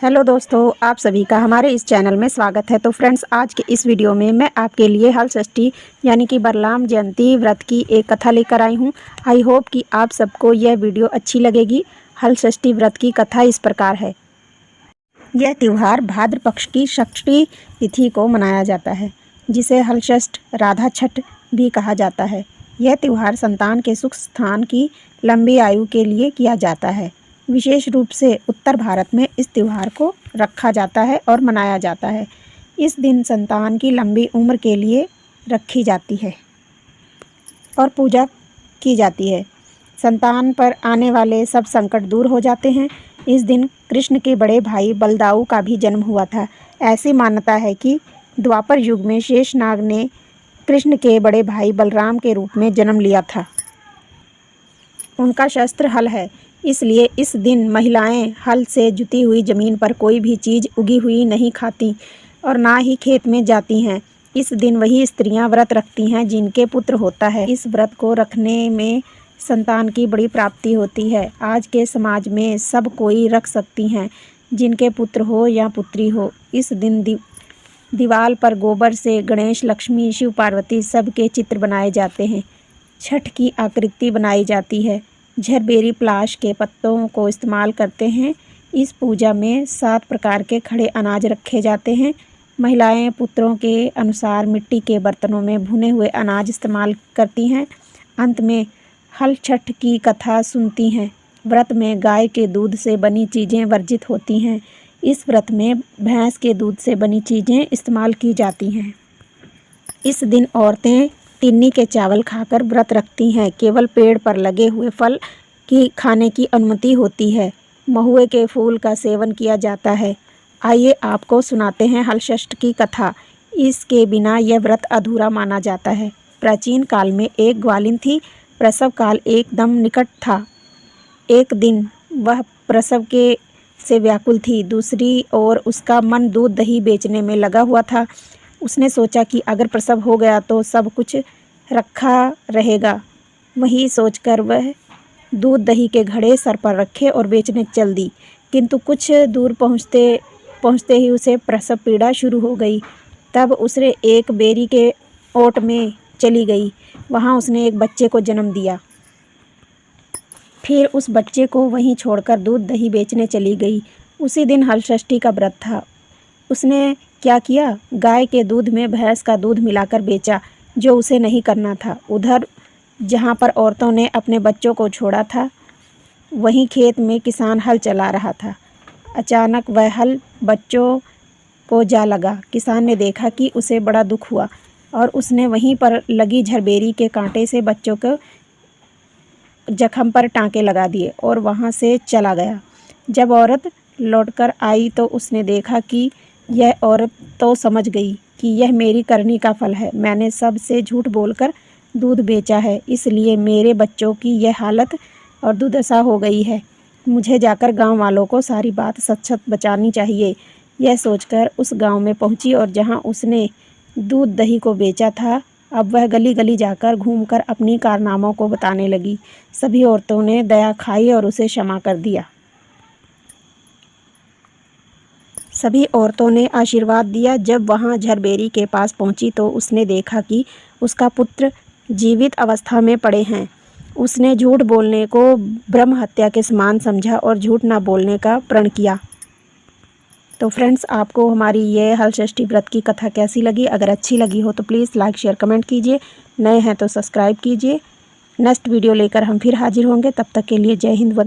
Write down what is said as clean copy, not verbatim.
Hello दोस्तों, आप सभी का हमारे इस चैनल में स्वागत है। तो फ्रेंड्स, आज के इस वीडियो में मैं आपके लिए हल षष्ठी यानी कि बलराम जयंती व्रत की एक कथा लेकर आई हूं। आई होप कि आप सबको यह वीडियो अच्छी लगेगी। हल षष्ठी व्रत की कथा इस प्रकार है। यह त्यौहार भाद्र पक्ष की षष्ठी तिथि को मनाया जाता है, जिसे हलषष्ठ राधा छठ भी कहा जाता है। यह त्यौहार संतान के सुख स्थान की लंबी आयु के लिए किया जाता है। विशेष रूप से उत्तर भारत में इस त्यौहार को रखा जाता है और मनाया जाता है। इस दिन संतान की लंबी उम्र के लिए रखी जाती है और पूजा की जाती है। संतान पर आने वाले सब संकट दूर हो जाते हैं। इस दिन कृष्ण के बड़े भाई बलदाऊ का भी जन्म हुआ था। ऐसी मान्यता है कि द्वापर युग में शेषनाग ने कृष्ण के बड़े भाई बलराम के रूप में जन्म लिया था। उनका शस्त्र हल है, इसलिए इस दिन महिलाएं हल से जुती हुई ज़मीन पर कोई भी चीज़ उगी हुई नहीं खाती और ना ही खेत में जाती हैं। इस दिन वही स्त्रियां व्रत रखती हैं जिनके पुत्र होता है। इस व्रत को रखने में संतान की बड़ी प्राप्ति होती है। आज के समाज में सब कोई रख सकती हैं, जिनके पुत्र हो या पुत्री हो। इस दिन दीवाल पर गोबर से गणेश, लक्ष्मी, शिव पार्वती सबके चित्र बनाए जाते हैं। छठ की आकृति बनाई जाती है। झरबेरी प्लाश के पत्तों को इस्तेमाल करते हैं। इस पूजा में 7 प्रकार के खड़े अनाज रखे जाते हैं। महिलाएं पुत्रों के अनुसार मिट्टी के बर्तनों में भुने हुए अनाज इस्तेमाल करती हैं। अंत में हल छठ की कथा सुनती हैं। व्रत में गाय के दूध से बनी चीज़ें वर्जित होती हैं। इस व्रत में भैंस के दूध से बनी चीज़ें इस्तेमाल की जाती हैं। इस दिन औरतें तिन्नी के चावल खाकर व्रत रखती हैं। केवल पेड़ पर लगे हुए फल की खाने की अनुमति होती है। महुए के फूल का सेवन किया जाता है। आइए आपको सुनाते हैं हलषष्ठ की कथा। इसके बिना यह व्रत अधूरा माना जाता है। प्राचीन काल में एक ग्वालिन थी। प्रसव काल एकदम निकट था। एक दिन वह प्रसव के से व्याकुल थी। दूसरी ओर उसका मन दूध दही बेचने में लगा हुआ था। उसने सोचा कि अगर प्रसव हो गया तो सब कुछ रखा रहेगा। वही सोचकर वह दूध दही के घड़े सर पर रखे और बेचने चल दी। किंतु कुछ दूर पहुँचते ही उसे प्रसव पीड़ा शुरू हो गई। तब उसने एक बेरी के ओट में चली गई। वहाँ उसने एक बच्चे को जन्म दिया। फिर उस बच्चे को वहीं छोड़कर दूध दही बेचने चली गई। उसी दिन हलषष्ठी का व्रत था। उसने क्या किया, गाय के दूध में भैंस का दूध मिलाकर बेचा, जो उसे नहीं करना था। उधर जहाँ पर औरतों ने अपने बच्चों को छोड़ा था, वहीं खेत में किसान हल चला रहा था। अचानक वह हल बच्चों को जा लगा। किसान ने देखा कि उसे बड़ा दुख हुआ और उसने वहीं पर लगी झरबेरी के कांटे से बच्चों को जख्म पर टाँके लगा दिए और वहाँ से चला गया। जब औरत लौटकर आई तो उसने देखा कि यह औरत तो समझ गई कि यह मेरी करनी का फल है। मैंने सबसे झूठ बोलकर दूध बेचा है, इसलिए मेरे बच्चों की यह हालत और दुर्दशा हो गई है। मुझे जाकर गांव वालों को सारी बात सच बतानी चाहिए। यह सोचकर उस गांव में पहुंची और जहां उसने दूध दही को बेचा था, अब वह गली गली जाकर घूमकर अपनी कारनामों को बताने लगी। सभी औरतों ने दया खाई और उसे क्षमा कर दिया। सभी औरतों ने आशीर्वाद दिया। जब वहां झरबेरी के पास पहुंची तो उसने देखा कि उसका पुत्र जीवित अवस्था में पड़े हैं। उसने झूठ बोलने को ब्रह्म हत्या के समान समझा और झूठ ना बोलने का प्रण किया। तो फ्रेंड्स, आपको हमारी ये हलषष्ठी व्रत की कथा कैसी लगी? अगर अच्छी लगी हो तो प्लीज़ लाइक शेयर कमेंट कीजिए। नए हैं तो सब्सक्राइब कीजिए। नेक्स्ट वीडियो लेकर हम फिर हाजिर होंगे। तब तक के लिए जय हिंद।